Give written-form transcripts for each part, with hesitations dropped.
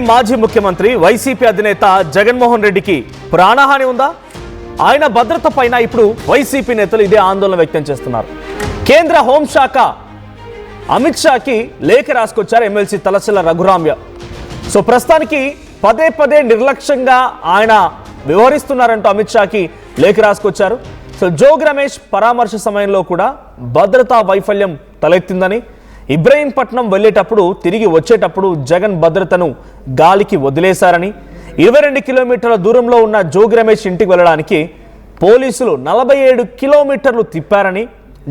మాజీ ముఖ్యమంత్రి వైసీపీ అధినేత జగన్మోహన్ రెడ్డికి ప్రాణహాని ఉందా? ఆయన భద్రత పైన ఇప్పుడు వైసీపీ నేతలు ఇదే ఆందోళన వ్యక్తం చేస్తున్నారు. కేంద్ర హోంశాఖ అమిత్ షాకి లేఖ రాసుకొచ్చారు ఎమ్మెల్సీ తలసిల రఘురామ్య. సో ప్రస్తుతానికి పదే పదే నిర్లక్ష్యంగా ఆయన వ్యవహరిస్తున్నారంటూ అమిత్ షాకి లేఖ రాసుకొచ్చారు. సో జోగి రమేష్ పరామర్శ సమయంలో కూడా భద్రతా వైఫల్యం తలెత్తిందని, ఇబ్రహీంపట్నం వెళ్ళేటప్పుడు తిరిగి వచ్చేటప్పుడు జగన్ భద్రతను గాలికి వదిలేశారని, 22 కిలోమీటర్ల దూరంలో ఉన్న జోగి రమేష్ ఇంటికి వెళ్ళడానికి పోలీసులు 47 కిలోమీటర్లు తిప్పారని,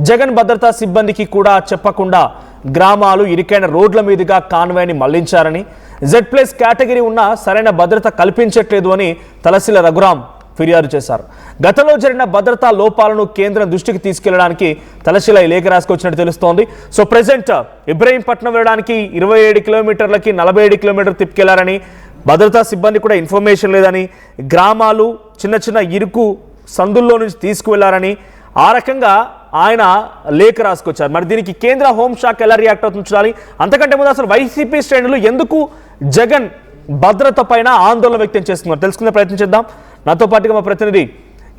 జగన్ భద్రతా సిబ్బందికి కూడా చెప్పకుండా గ్రామాలు ఇరుకైన రోడ్ల మీదుగా కాన్వాయ్ని మళ్లించారని, Z+ కేటగిరీ ఉన్న సరైన భద్రత కల్పించట్లేదు అని తలసిల రఘురాం ఫిర్యాదు చేశారు. గతంలో జరిగిన భద్రతా లోపాలను కేంద్రం దృష్టికి తీసుకెళ్లడానికి తలసిల లేఖ రాసుకొచ్చినట్టు తెలుస్తోంది. సో ప్రెసెంట్ ఇబ్రహీంపట్నం వెళ్ళడానికి 27 కిలోమీటర్లకి 47 కిలోమీటర్లు తిప్పుకెళ్లారని, భద్రతా సిబ్బంది కూడా ఇన్ఫర్మేషన్ లేదని, గ్రామాలు చిన్న చిన్న ఇరుకు సందుల్లో నుంచి తీసుకువెళ్లారని ఆ రకంగా ఆయన లేఖ రాసుకొచ్చారు. మరి దీనికి కేంద్ర హోంశాఖ ఎలా రియాక్ట్ అవుతుంది చూడాలి. అంతకంటే ముందు అసలు వైసీపీ శ్రేణులు ఎందుకు జగన్ భద్రత పైన ఆందోళన వ్యక్తం చేస్తున్నారు తెలుసుకునే ప్రయత్నం చేద్దాం. నాతో పాటుగా మా ప్రతినిధి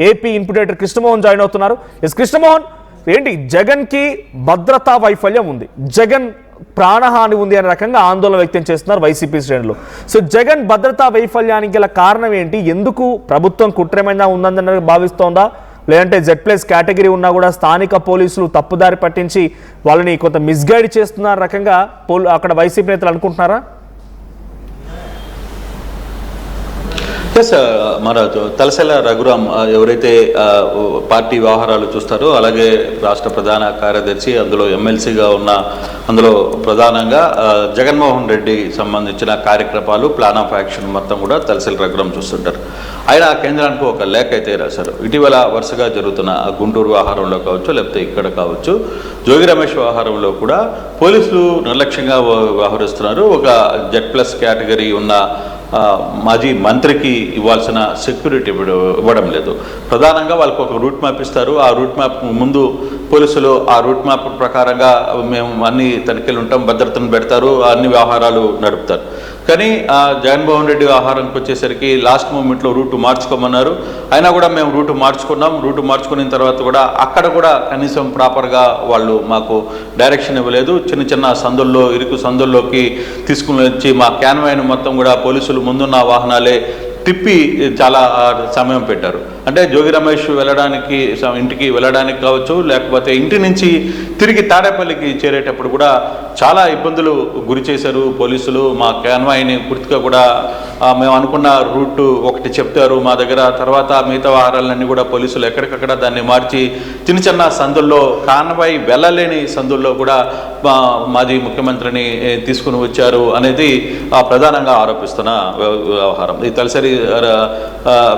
AP input editor Krishnamohan join అవుతున్నారు. కృష్ణమోహన్, ఏంటి జగన్కి భద్రతా వైఫల్యం ఉంది, జగన్ ప్రాణహాని ఉంది అనే రకంగా ఆందోళన వ్యక్తం చేస్తున్నారు వైసీపీ శ్రేణులు. సో జగన్ భద్రతా వైఫల్యానికి గల కారణం ఏంటి? ఎందుకు ప్రభుత్వం కుట్రమైనా ఉందని భావిస్తోందా, లేదంటే Z+ కేటగిరీ ఉన్నా కూడా స్థానిక పోలీసులు తప్పుదారి పట్టించి వాళ్ళని కొంత మిస్గైడ్ చేస్తున్న రకంగా అక్కడ వైసీపీ నేతలు అనుకుంటున్నారా? ఎస్, మన తలసిల రఘురాం ఎవరైతే పార్టీ వ్యవహారాలు చూస్తారో, అలాగే రాష్ట్ర ప్రధాన కార్యదర్శి, అందులో ఎమ్మెల్సీగా ఉన్న, అందులో ప్రధానంగా జగన్మోహన్ రెడ్డి సంబంధించిన కార్యక్రమాలు, ప్లాన్ ఆఫ్ యాక్షన్ మొత్తం కూడా తలసిల రఘురాం చూస్తుంటారు. ఆయన కేంద్రానికి ఒక లేఖ అయితే రాశారు. ఇటీవల వరుసగా జరుగుతున్న గుంటూరు వ్యవహారంలో కావచ్చు, లేకపోతే ఇక్కడ కావచ్చు, జోగి రమేష్ వ్యవహారంలో కూడా పోలీసులు నిర్లక్ష్యంగా వ్యవహరిస్తున్నారు. ఒక Z+ కేటగిరీ ఉన్న మాజీ మంత్రికి ఇవ్వాల్సిన సెక్యూరిటీ ఇవ్వడం లేదు. ప్రధానంగా వాళ్ళకు ఒక రూట్ మ్యాప్ ఇస్తారు. ఆ రూట్ మ్యాప్ ముందు పోలీసులు ఆ రూట్ మ్యాప్ ప్రకారంగా మేము అన్ని తనిఖీలు ఉంటాం, భద్రతను పెడతారు, అన్ని వ్యవహారాలు నడుపుతారు. కానీ జగన్మోహన్ రెడ్డి వ్యవహారానికి వచ్చేసరికి లాస్ట్ మూమెంట్లో రూటు మార్చుకోమన్నారు. అయినా కూడా మేము రూటు మార్చుకున్నాం. రూటు మార్చుకున్న తర్వాత కూడా అక్కడ కూడా కనీసం ప్రాపర్గా వాళ్ళు మాకు డైరెక్షన్ ఇవ్వలేదు. చిన్న చిన్న సందుల్లో, ఇరుకు సందుల్లోకి తీసుకుని వచ్చి మా క్యాన్వాయ్ను మొత్తం కూడా పోలీసులు ముందున్న వాహనాలే తిప్పి చాలా సమయం పెట్టారు. అంటే జోగి రమేష్ వెళ్ళడానికి, ఇంటికి వెళ్ళడానికి కావచ్చు, లేకపోతే ఇంటి నుంచి తిరిగి తాడేపల్లికి చేరేటప్పుడు కూడా చాలా ఇబ్బందులు గురి చేశారు పోలీసులు. మా క్యాన్వాయ్ని పూర్తిగా కూడా మేము అనుకున్న రూట్ ఒకటి చెప్తారు మా దగ్గర, తర్వాత మిగతా వాహనాలన్నీ కూడా పోలీసులు ఎక్కడికక్కడ దాన్ని మార్చి చిన్న చిన్న సందుల్లో, కాన్వాయ్ వెళ్ళలేని సందుల్లో కూడా మాజీ ముఖ్యమంత్రిని తీసుకుని వచ్చారు అనేది ప్రధానంగా ఆరోపిస్తున్న వ్యవహారం. ఈ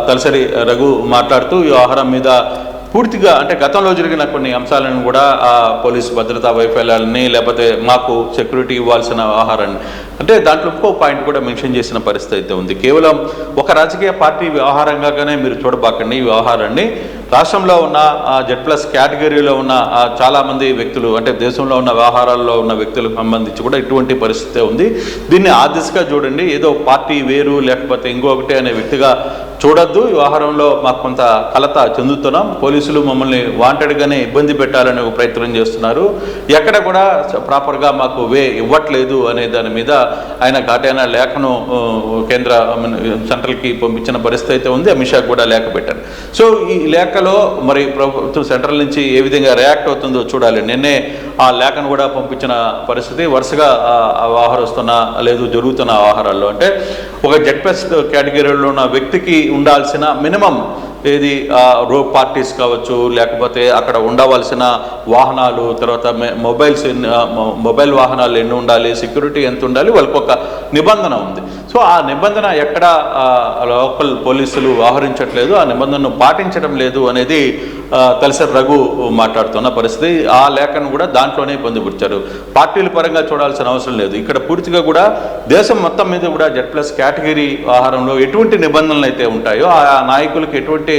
తలసరి రఘు మాట్లాడుతూ ఈ వ్యవహారం మీద పూర్తిగా, అంటే గతంలో జరిగిన కొన్ని అంశాలను కూడా పోలీసు భద్రతా వైఫల్యాలని, లేకపోతే మాకు సెక్యూరిటీ ఇవ్వాల్సిన వ్యవహారాన్ని, అంటే దాంట్లో ఇంకో పాయింట్ కూడా మెన్షన్ చేసిన పరిస్థితి అయితే ఉంది. కేవలం ఒక రాజకీయ పార్టీ వ్యవహారంగానే మీరు చూడబాకండి ఈ వ్యవహారాన్ని. రాష్ట్రంలో ఉన్న Z+ కేటగిరీలో ఉన్న చాలామంది వ్యక్తులు, అంటే దేశంలో ఉన్న వ్యవహారాల్లో ఉన్న వ్యక్తులకు సంబంధించి కూడా ఇటువంటి పరిస్థితే ఉంది. దీన్ని ఆ దిశగా చూడండి. ఏదో పార్టీ వేరు లేకపోతే ఇంకొకటి అనే వ్యక్తిగా చూడొద్దు. ఈ వ్యవహారంలో మాకు కొంత కలత చెందుతున్నాం. పోలీసులు మమ్మల్ని వాంటెడ్గానే ఇబ్బంది పెట్టాలని ఒక ప్రయత్నం చేస్తున్నారు. ఎక్కడ కూడా ప్రాపర్గా మాకు ఇవ్వట్లేదు అనే దాని మీద ఆయన ఘాటైన లేఖను కేంద్ర సెంట్రల్కి పంపించిన పరిస్థితి అయితే ఉంది. అమిత్ షా కూడా లేఖ పెట్టారు. సో ఈ లేఖలో మరి ప్రభుత్వం సెంట్రల్ నుంచి ఏ విధంగా రియాక్ట్ అవుతుందో చూడాలి. నిన్నే ఆ లేఖను కూడా పంపించిన పరిస్థితి. వరుసగా వ్యవహరిస్తున్న లేదు జరుగుతున్న వ్యవహారాల్లో, అంటే ఒక Z+ కేటగిరీలో ఉన్న వ్యక్తికి ఉండాల్సిన మినిమం ఏది పార్టీస్ కావచ్చు, లేకపోతే అక్కడ ఉండవలసిన వాహనాలు, తర్వాత మొబైల్ వాహనాలు ఎన్ని ఉండాలి, సెక్యూరిటీ ఎంత ఉండాలి, వాళ్ళకి ఒక నిబంధన ఉంది. సో ఆ నిబంధన ఎక్కడ లోకల్ పోలీసులు వ్యవహరించట్లేదు, ఆ నిబంధనను పాటించడం లేదు అనేది తలసిల రఘు మాట్లాడుతున్న పరిస్థితి. ఆ లేఖను కూడా దాంట్లోనే పొందుపరిచారు. పార్టీల పరంగా చూడాల్సిన అవసరం లేదు. ఇక్కడ పూర్తిగా కూడా దేశం మొత్తం మీద కూడా Z+ కేటగిరీ ఆహారంలో ఎటువంటి నిబంధనలు అయితే ఉంటాయో, ఆ నాయకులకు ఎటువంటి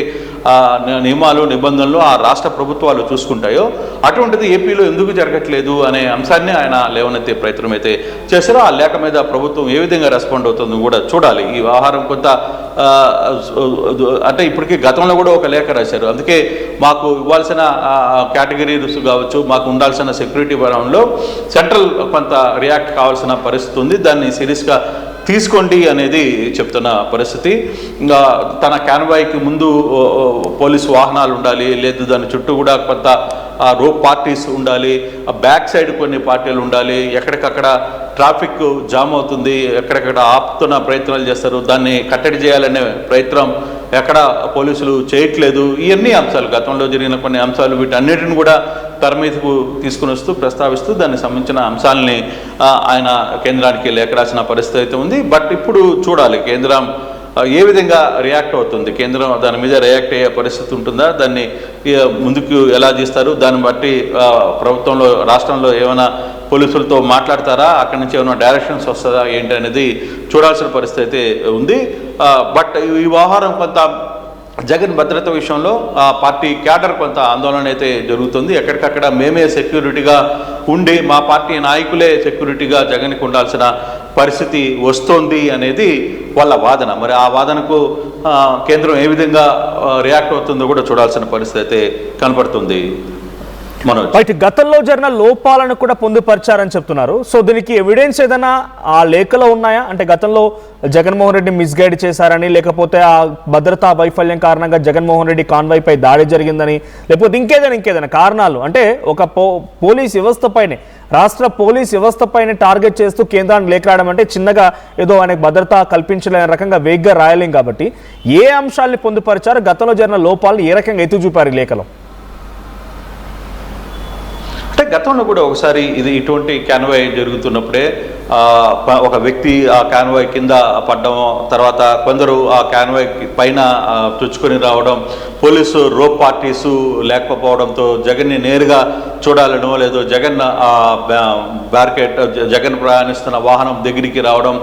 నియమాలు నిబంధనలు ఆ రాష్ట్ర ప్రభుత్వాలు చూసుకుంటాయో అటువంటిది ఏపీలో ఎందుకు జరగట్లేదు అనే అంశాన్ని ఆయన లేవనెత్తే ప్రయత్నం అయితే చేశారో. ఆ లేఖ మీద ప్రభుత్వం ఏ విధంగా రెస్పాండ్ అవుతుందో కూడా చూడాలి. ఈ వ్యవహారం కొంత అంటే ఇప్పటికీ గతంలో కూడా ఒక లేఖ రాశారు. అందుకే మాకు ఇవ్వాల్సిన కేటగిరీస్ కావచ్చు, మాకు ఉండాల్సిన సెక్యూరిటీ వరంలో సెంట్రల్ కొంత రియాక్ట్ కావాల్సిన పరిస్థితి ఉంది, దాన్ని సీరియస్గా తీసుకోండి అనేది చెప్తున్న పరిస్థితి. ఇంకా తన కాన్వాయ్కి ముందు పోలీసు వాహనాలు ఉండాలి, లేదు దాని చుట్టూ కూడా కొంత రోప్ పార్టీస్ ఉండాలి, బ్యాక్ సైడ్ కొన్ని పార్టీలు ఉండాలి, ఎక్కడికక్కడ ట్రాఫిక్ జామ్ అవుతుంది, ఎక్కడెక్కడ ఆపుతున్న ప్రయత్నాలు చేస్తారు, దాన్ని కట్టడి చేయాలనే ప్రయత్నం ఎక్కడ పోలీసులు చేయట్లేదు. ఇవన్నీ అంశాలు గతంలో జరిగిన కొన్ని అంశాలు వీటన్నిటిని కూడా తెర మీదకు తీసుకుని వస్తూ ప్రస్తావిస్తూ దానికి సంబంధించిన అంశాలని ఆయన కేంద్రానికి లేఖ రాసిన పరిస్థితి అయితే ఉంది. బట్ ఇప్పుడు చూడాలి కేంద్రం ఏ విధంగా రియాక్ట్ అవుతుంది, కేంద్రం దాని మీద రియాక్ట్ అయ్యే పరిస్థితి ఉంటుందా, దాన్ని ముందుకు ఎలా చేస్తారు, దాన్ని బట్టి ప్రభుత్వంలో రాష్ట్రంలో ఏమైనా పోలీసులతో మాట్లాడతారా, అక్కడి నుంచి ఏమైనా డైరెక్షన్స్ వస్తుందా ఏంటి అనేది చూడాల్సిన పరిస్థితి అయితే ఉంది. బట్ ఈ వ్యవహారం కొంత జగన్ భద్రత విషయంలో పార్టీ క్యాడర్ కొంత ఆందోళన అయితే జరుగుతుంది. ఎక్కడికక్కడ మేమే సెక్యూరిటీగా ఉండి మా పార్టీ నాయకులే సెక్యూరిటీగా జగన్కి ఉండాల్సిన పరిస్థితి వస్తోంది అనేది వాళ్ళ వాదన. మరి ఆ వాదనకు కేంద్రం ఏ విధంగా రియాక్ట్ అవుతుందో కూడా చూడాల్సిన పరిస్థితి అయితే కనపడుతుంది. బయట గతంలో జరిగిన లోపాలను కూడా పొందుపరిచారని చెప్తున్నారు. సో దీనికి ఎవిడెన్స్ ఏదైనా ఆ లేఖలో ఉన్నాయా? అంటే గతంలో జగన్మోహన్ రెడ్డి మిస్గైడ్ చేశారని, లేకపోతే ఆ భద్రతా వైఫల్యం కారణంగా జగన్మోహన్ రెడ్డి కాన్వాయ్పై దాడి జరిగిందని, లేకపోతే ఇంకేదైనా కారణాలు, అంటే ఒక పోలీస్ వ్యవస్థపైనే, రాష్ట్ర పోలీస్ వ్యవస్థపైనే టార్గెట్ చేస్తూ కేంద్రానికి లేఖ రాయడం అంటే చిన్నగా ఏదో ఆయనకు భద్రత కల్పించలేని రకంగా వేగ్గా రాయలేం. కాబట్టి ఏ అంశాలని పొందుపరిచారు, గతంలో జరిగిన లోపాలను ఏ రకంగా ఎత్తు చూపారు ఈ లేఖలో? అంటే గతంలో కూడా ఒకసారి ఇటువంటి కాన్వాయ్ జరుగుతున్నప్పుడే ఒక వ్యక్తి ఆ కాన్వాయ్ కింద పడ్డం, తర్వాత కొందరు ఆ కాన్వాయ్ పైన తుచ్చుకొని రావడం, పోలీసు రోప్ పార్టీసు లేకపోవడంతో జగన్ని నేరుగా చూడాలనో లేదో జగన్ బ్యారికేడ్ జగన్ ప్రయాణిస్తున్న వాహనం దగ్గరికి రావడం,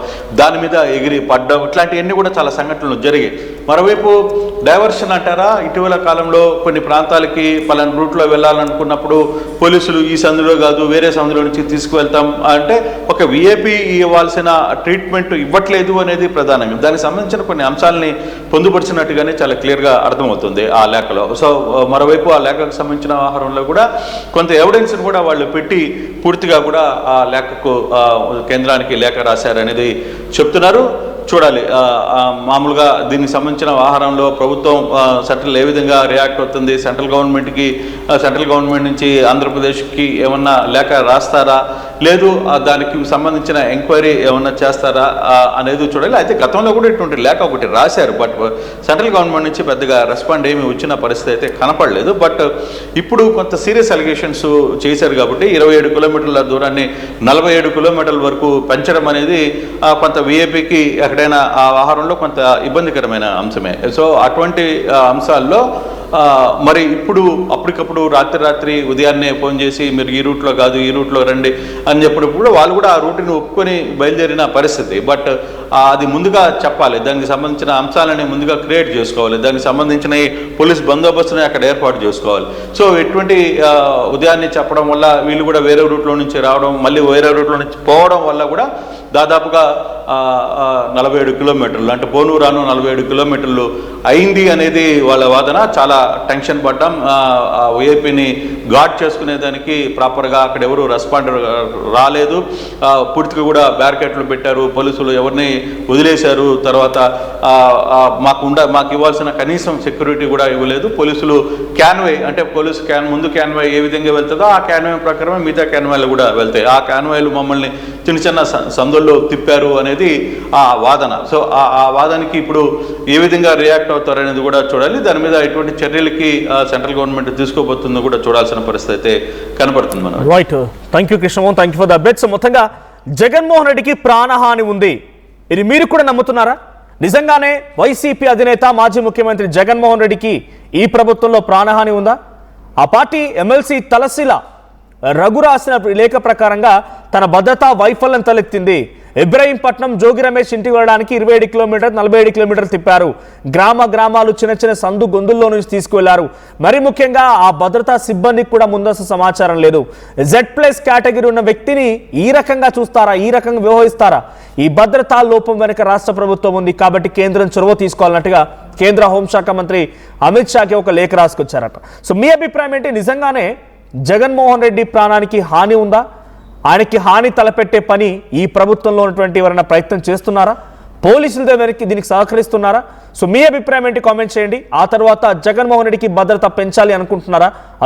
దాని మీద ఎగిరి పడ్డం, ఇట్లాంటివన్నీ కూడా చాలా సంఘటనలు జరిగాయి. మరోవైపు డైవర్షన్ అంటారా, ఇటీవల కాలంలో కొన్ని ప్రాంతాలకి పలానా రూట్లో వెళ్ళాలనుకున్నప్పుడు పోలీసులు ఈ సందులో కాదు వేరే సందులో నుంచి తీసుకువెళ్తాం అంటే ఒక విఐపి ఇవ్వాల్సిన ట్రీట్మెంట్ ఇవ్వట్లేదు అనేది ప్రధానంగా దానికి సంబంధించిన కొన్ని అంశాలని పొందుపరిచినట్టుగానే చాలా క్లియర్గా అర్థమవుతుంది ఆ లేఖలో. సో మరోవైపు ఆ లేఖకు సంబంధించిన వ్యవహారంలో కూడా కొంత ఎవిడెన్స్ని కూడా వాళ్ళు పెట్టి పూర్తిగా కూడా ఆ లేఖకు కేంద్రానికి లేఖ రాశారనేది చెప్తున్నారు. చూడాలి మామూలుగా దీనికి సంబంధించిన వ్యవహారంలో ప్రభుత్వం సెంట్రల్ ఏ విధంగా రియాక్ట్ అవుతుంది, సెంట్రల్ గవర్నమెంట్ నుంచి ఆంధ్రప్రదేశ్కి ఏమన్నా లేఖ రాస్తారా, లేదు దానికి సంబంధించిన ఎంక్వైరీ ఏమన్నా చేస్తారా అనేది చూడాలి. అయితే గతంలో కూడా ఇటువంటి లేఖ ఒకటి రాశారు, బట్ సెంట్రల్ గవర్నమెంట్ నుంచి పెద్దగా రెస్పాండ్ ఏమి వచ్చిన పరిస్థితి అయితే కనపడలేదు. బట్ ఇప్పుడు కొంత సీరియస్ అలిగేషన్స్ చేశారు కాబట్టి 27 కిలోమీటర్ల దూరాన్ని 47 కిలోమీటర్ల వరకు పెంచడం అనేది కొంత విఐపికి ఎక్కడైనా ఆ వ్యవహారంలో కొంత ఇబ్బందికరమైన అంశమే. సో అటువంటి అంశాల్లో మరి ఇప్పుడు అప్పటికప్పుడు రాత్రి ఉదయాన్నే ఫోన్ చేసి మీరు ఈ రూట్లో కాదు ఈ రూట్లో రండి అని చెప్పినప్పుడు వాళ్ళు కూడా ఆ రూట్ని ఒప్పుకొని బయలుదేరిన పరిస్థితి. బట్ అది ముందుగా చెప్పాలి, దానికి సంబంధించిన అంశాలని ముందుగా క్రియేట్ చేసుకోవాలి, దానికి సంబంధించిన పోలీస్ బందోబస్తుని అక్కడ ఏర్పాటు చేసుకోవాలి. సో ఎటువంటి ఉదయాన్నే చెప్పడం వల్ల వీళ్ళు కూడా వేరే రూట్లో నుంచి రావడం, మళ్ళీ వేరే రూట్లో నుంచి పోవడం వల్ల కూడా దాదాపుగా 47 కిలోమీటర్లు అంటే పోను రాను 47 కిలోమీటర్లు అయింది అనేది వాళ్ళ వాదన. చాలా టెన్షన్ పడ్డాం, వైఐపీని గార్డ్ చేసుకునేదానికి ప్రాపర్గా అక్కడ ఎవరు రెస్పాండ్ రాలేదు, పూర్తిగా కూడా బ్యారికేడ్లు పెట్టారు, పోలీసులు ఎవరిని వదిలేశారు, తర్వాత మాకు ఇవ్వాల్సిన కనీసం సెక్యూరిటీ కూడా ఇవ్వలేదు. పోలీసులు క్యాన్వే అంటే పోలీసు ముందు క్యాన్వే ఏ విధంగా వెళ్తుందో ఆ క్యాన్వే ప్రకారమే మిగతా క్యాన్వాయ్లు కూడా వెళ్తాయి. ఆ క్యాన్వాయ్లు మమ్మల్ని చిన్న సందుల్లో తిప్పారు అనేది ఆ వాదన. సో ఆ వాదనకి ఇప్పుడు ఏ విధంగా రియాక్ట్ అవుతారనేది కూడా చూడాలి. దాని మీద ఎటువంటి చర్యలకి సెంట్రల్ గవర్నమెంట్ తీసుకోబోతుందో కూడా చూడాల్సిన పరిస్థితి అయితే కనపడుతుంది. మనం right. Thank you Krishnamohan, thank you for the updates. మొత్తంగా జగన్మోహన్ రెడ్డికి ప్రాణహాని ఉంది, ఇది మీరు కూడా నమ్ముతున్నారా? నిజంగానే వైసీపీ అధినేత మాజీ ముఖ్యమంత్రి జగన్మోహన్ రెడ్డికి ఈ ప్రభుత్వంలో ప్రాణహాని ఉందా? ఆ పార్టీ ఎమ్మెల్సీ తలశీల రఘు రాసిన లేఖ ప్రకారంగా తన భద్రతా వైఫల్యం తలెత్తింది, ఇబ్రహీంపట్నం జోగి రమేష్ ఇంటికి వెళ్ళడానికి 27 కిలోమీటర్ 47 కిలోమీటర్లు తిప్పారు. గ్రామాలు చిన్న సందు గొంతుల్లో నుంచి తీసుకువెళ్లారు. మరి ముఖ్యంగా ఆ భద్రతా సిబ్బందికి కూడా ముందస్తు సమాచారం లేదు. Z+ కేటగిరీ ఉన్న వ్యక్తిని ఈ రకంగా చూస్తారా, ఈ రకంగా వ్యవహరిస్తారా? ఈ భద్రతా లోపం వెనుక రాష్ట్ర ప్రభుత్వం ఉంది కాబట్టి కేంద్రం చొరవ తీసుకోవాలన్నట్టుగా కేంద్ర హోంశాఖ మంత్రి అమిత్ షాకి ఒక లేఖ రాసుకొచ్చారట. సో మీ అభిప్రాయం ఏంటి? నిజంగానే జగన్మోహన్ రెడ్డి ప్రాణానికి హాని ఉందా? ఆయనకి హాని తలపెట్టే పని ఈ ప్రభుత్వంలో ఉన్నటువంటి ఎవరైనా ప్రయత్నం చేస్తున్నారా? పోలీసుల వెనక్కి దీనికి సహకరిస్తున్నారా? సో మీ అభిప్రాయం ఏంటి? కామెంట్ చేయండి. ఆ తర్వాత జగన్మోహన్ రెడ్డికి భద్రత పెంచాలి అనుకుంటున్నారా?